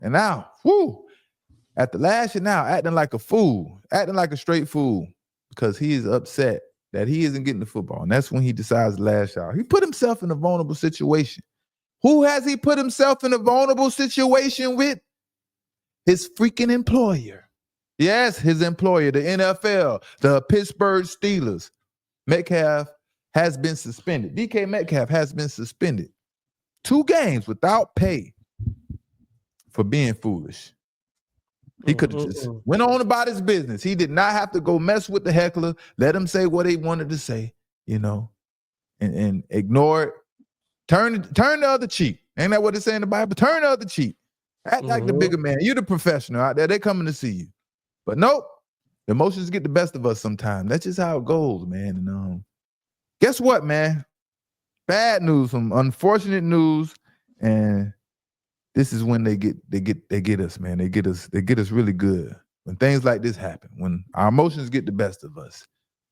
And now, whoo, at the last year now, acting like a fool, acting like a straight fool, because he is upset that he isn't getting the football. And that's when he decides to lash out. He put himself in a vulnerable situation. Who has he put himself in a vulnerable situation with? His freaking employer. Yes, his employer, the NFL, the Pittsburgh Steelers. Metcalf has been suspended. DK Metcalf has been suspended 2 games without pay for being foolish. He could have just went on about his business. He did not have to go mess with the heckler, let him say what he wanted to say, and ignore it. Turn the other cheek. Ain't that what it say in the Bible? Turn the other cheek. Act like the bigger man. You're the professional out there. They're coming to see you. But nope, the emotions get the best of us sometimes. That's just how it goes, man. And guess what, man? Bad news, some unfortunate news, and this is when they get us, man. They get us really good. When things like this happen, when our emotions get the best of us.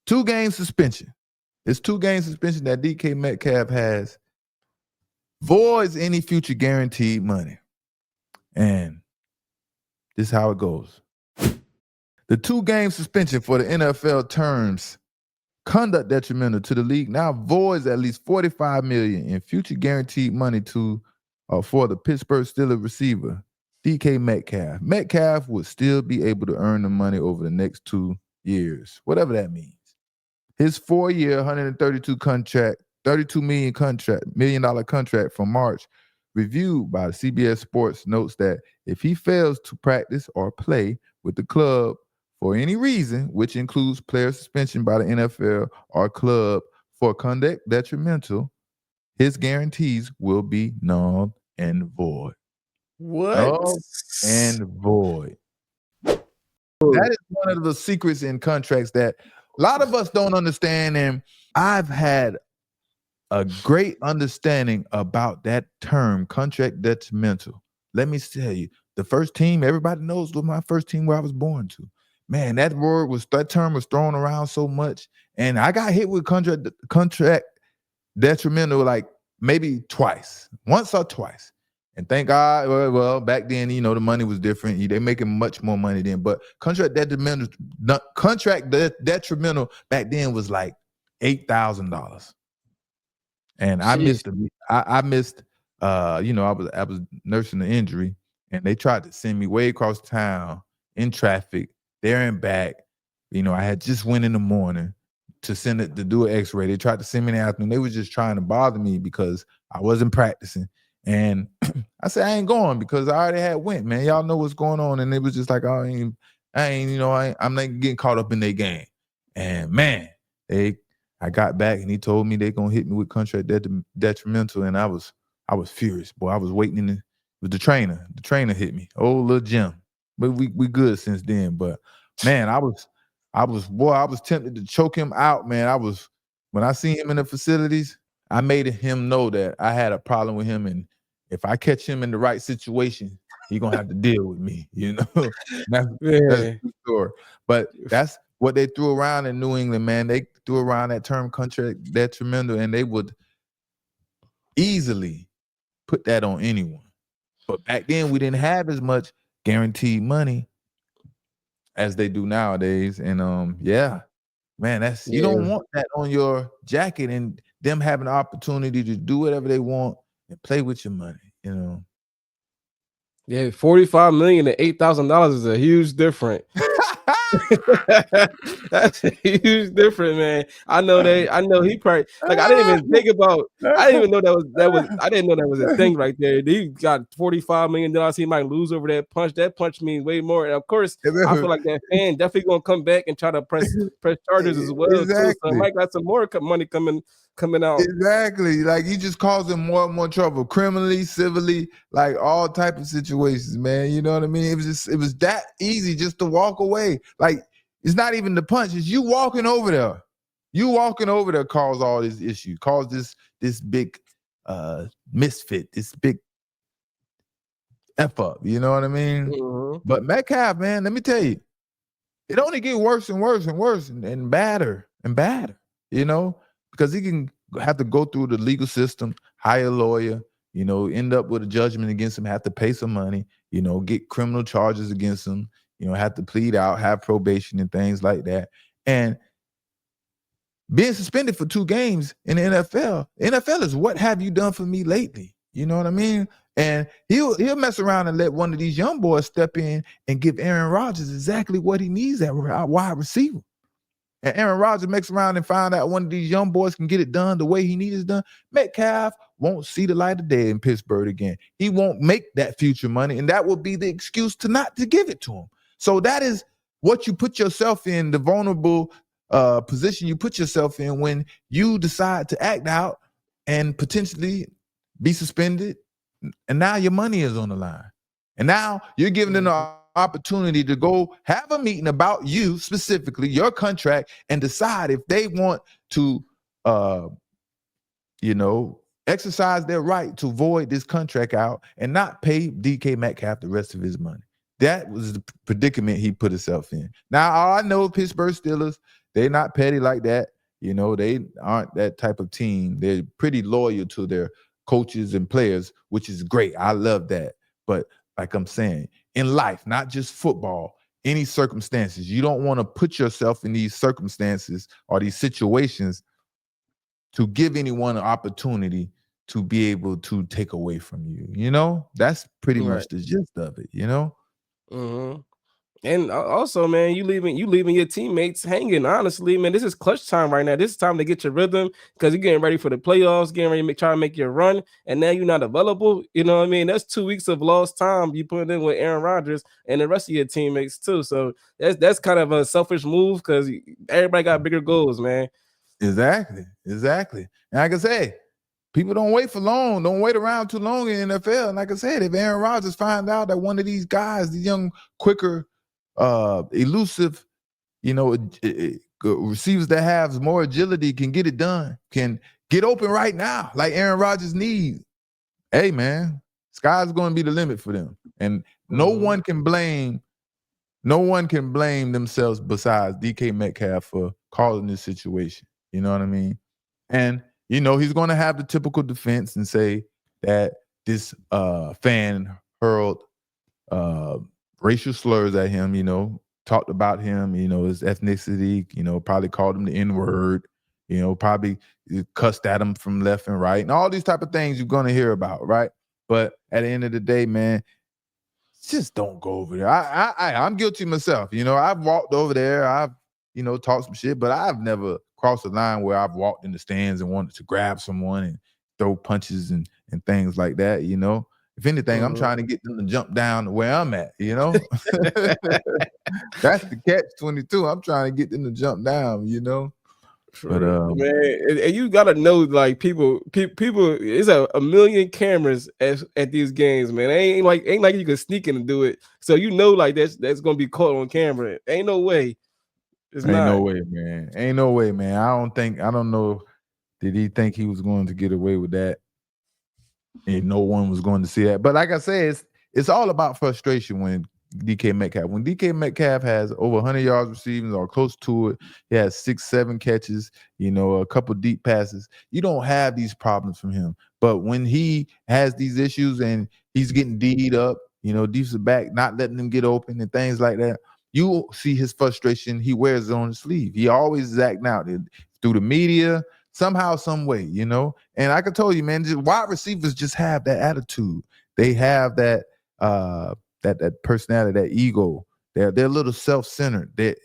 2-game suspension. It's 2-game suspension that DK Metcalf has. Voids any future guaranteed money. And this is how it goes. The 2-game suspension for the NFL terms conduct detrimental to the league now voids at least $45 million in future guaranteed money for the Pittsburgh Steelers receiver DK Metcalf. Metcalf would still be able to earn the money over the next 2 years, whatever that means. His 4-year, $32 million contract from March, reviewed by the CBS Sports, notes that if he fails to practice or play with the club for any reason, which includes player suspension by the NFL or club for conduct detrimental, his guarantees will be null and void. What? Null and void. That is one of the secrets in contracts that a lot of us don't understand, and I've had a great understanding about that term, contract detrimental. Let me tell you, the first team, everybody knows was my first team where I was born to. Man, that term was thrown around so much, and I got hit with contract detrimental like maybe once or twice. And thank God, well, back then, the money was different. They making much more money then. But contract detrimental back then was like $8,000. And I missed I was nursing an injury, and they tried to send me way across town in traffic, there and back. I had just went in the morning to do an x-ray. They tried to send me in the afternoon. They were just trying to bother me because I wasn't practicing. And I said, I ain't going because I already had went, man. Y'all know what's going on. And it was just like, I'm not getting caught up in their game. And man, I got back and he told me they're gonna hit me with contract detrimental. And I was furious. Boy, I was waiting with the trainer. The trainer hit me. Old little Jim. But we good since then. But man, I was tempted to choke him out, man. When I seen him in the facilities, I made him know that I had a problem with him, and if I catch him in the right situation, he's gonna have to deal with me, That's a true story. But that's what they threw around in New England, man. They threw around that term contract detrimental, and they would easily put that on anyone. But back then, we didn't have as much guaranteed money as they do nowadays. And man, you don't want that on your jacket and them having the opportunity to do whatever they want and play with your money, Yeah, $45 million and $8,000 is a huge difference. That's a huge difference, man. I know he probably I didn't even think about. I didn't even know that was. I didn't know that was a thing right there. He got $45 million. He might lose over that punch. That punch means way more. And of course, I feel like that fan definitely gonna come back and try to press charges as well. Exactly. Too. So Mike got some more money coming out. Exactly. Like you just causing more and more trouble, criminally, civilly, like all type of situations, man. You know what I mean? It was that easy just to walk away. Like it's not even the punch, it's you walking over there. You walking over there caused all this issue, caused this big misfit, this big F up. You know what I mean? Mm-hmm. But Metcalf, man, let me tell you, it only get worse and worse and worse and badder and badder, because he can have to go through the legal system, hire a lawyer, end up with a judgment against him, have to pay some money, get criminal charges against him, have to plead out, have probation and things like that. And being suspended for 2 games in the NFL is what have you done for me lately? You know what I mean? And he'll mess around and let one of these young boys step in and give Aaron Rodgers exactly what he needs at wide receiver. And Aaron Rodgers makes around and find out one of these young boys can get it done the way he needs it done. Metcalf won't see the light of day in Pittsburgh again. He won't make that future money, and that will be the excuse to give it to him. So that is what you put yourself in, the vulnerable position you put yourself in when you decide to act out and potentially be suspended, and now your money is on the line. And now you're giving them the opportunity to go have a meeting about you specifically, your contract, and decide if they want to exercise their right to void this contract out and not pay DK Metcalf the rest of his money. That was the predicament he put himself in. Now, I know Pittsburgh Steelers, they're not petty like that. They aren't that type of team. They're pretty loyal to their coaches and players, which is great. I love that. But like I'm saying, in life, not just football, any circumstances, you don't want to put yourself in these circumstances or these situations to give anyone an opportunity to be able to take away from you. That's pretty much the gist of it. Mm-hmm. And also, man, you leaving your teammates hanging. Honestly, man, this is clutch time right now. This is time to get your rhythm because you're getting ready for the playoffs, getting ready to try to make your run, and now you're not available. You know what I mean? That's 2 weeks of lost time you put in with Aaron Rodgers and the rest of your teammates too. So that's kind of a selfish move because everybody got bigger goals, man. Exactly. And like I say, people don't wait for long. Don't wait around too long in the NFL. And like I said, if Aaron Rodgers finds out that one of these guys, these young, quicker, elusive, receivers that have more agility can get it done, can get open right now, like Aaron Rodgers needs. Hey, man, sky's going to be the limit for them. And no one can blame themselves besides DK Metcalf for causing this situation. You know what I mean? And he's going to have the typical defense and say that this fan hurled racial slurs at him, talked about him, his ethnicity, probably called him the N-word, probably cussed at him from left and right, and all these type of things you're going to hear about, right? But at the end of the day, man, just don't go over there. I'm guilty myself. I've walked over there. I've, talked some shit, but I've never crossed the line where I've walked in the stands and wanted to grab someone and throw punches and things like that. If anything, I'm trying to get them to jump down to where I'm at. That's the catch-22. I'm trying to get them to jump down. But man, and you gotta know, like people, it's a million cameras at these games, man. Ain't like you can sneak in and do it. So like that's gonna be caught on camera. Ain't no way. Ain't no way, man. Ain't no way, man. I don't know. Did he think he was going to get away with that? And no one was going to see that. But like I said, it's all about frustration when DK Metcalf has over 100 yards receiving or close to it, he has 6-7 catches, a couple deep passes. You don't have these problems from him. But when he has these issues and he's getting D'd up, defensive back, not letting them get open and things like that, you see his frustration. He wears it on his sleeve. He always is acting out through the media, somehow, some way, And I can tell you, man, just wide receivers just have that attitude. They have that that personality, that ego. They're a little self-centered. The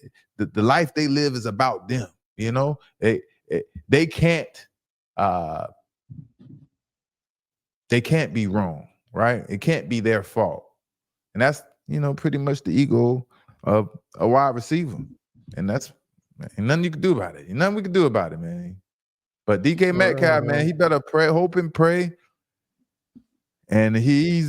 life they live is about them. They can't be wrong, right? It can't be their fault, and that's pretty much the ego of a wide receiver, and that's ain't nothing you can do about it. Ain't nothing we can do about it, man. But DK Metcalf, man, he better hope and pray. And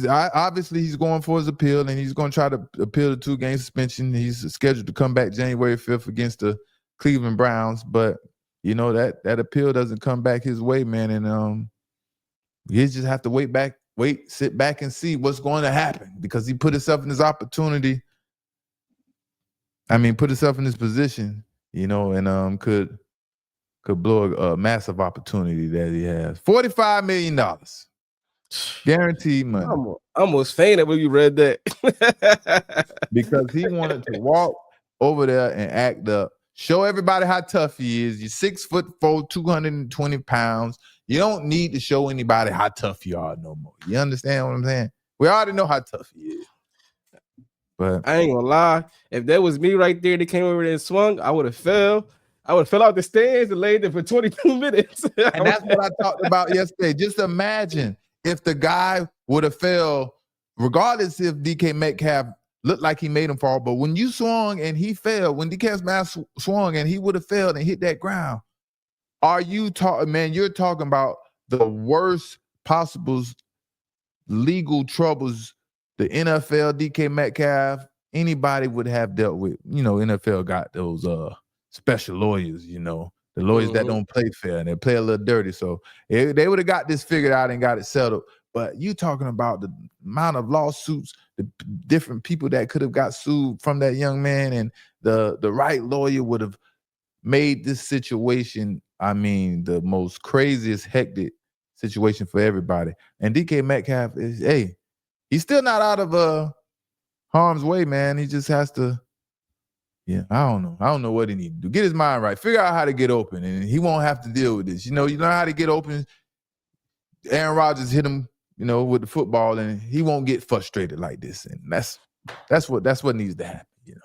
obviously he's going for his appeal, and he's going to try to appeal the 2-game suspension. He's scheduled to come back January 5th against the Cleveland Browns, but that appeal doesn't come back his way, man. And he just have to sit back and see what's going to happen, because he put himself in this opportunity. I mean, put himself in this position, and could blow a massive opportunity that he has. $45 million. Guaranteed money. I almost fainted when you read that. Because he wanted to walk over there and act up, show everybody how tough he is. You're 6'4", 220 pounds. You don't need to show anybody how tough you are no more. You understand what I'm saying? We already know how tough he is. But I ain't gonna lie. If that was me right there that came over there and swung, I would have fell. I would have fell out the stands and laid there for 22 minutes. And that's what I talked about yesterday. Just imagine if the guy would have fell, regardless if DK Metcalf looked like he made him fall. But when you swung and he fell, when DK Metcalf swung and he would have failed and hit that ground, are you talking, man? You're talking about the worst possible legal troubles the NFL, DK Metcalf, anybody would have dealt with. You know, NFL got those special lawyers, you know, the lawyers that don't play fair and they play a little dirty. So they would have got this figured out and got it settled. But you talking about the amount of lawsuits, the different people that could have got sued from that young man, and the right lawyer would have made this situation, I mean, the most craziest, hectic situation for everybody. And DK Metcalf is, hey, he's still not out of harm's way, man. He just has to, yeah, I don't know. I don't know what he needs to do. Get his mind right. Figure out how to get open, and he won't have to deal with this. You know how to get open. Aaron Rodgers hit him, you know, with the football, and he won't get frustrated like this. And that's what needs to happen, you know.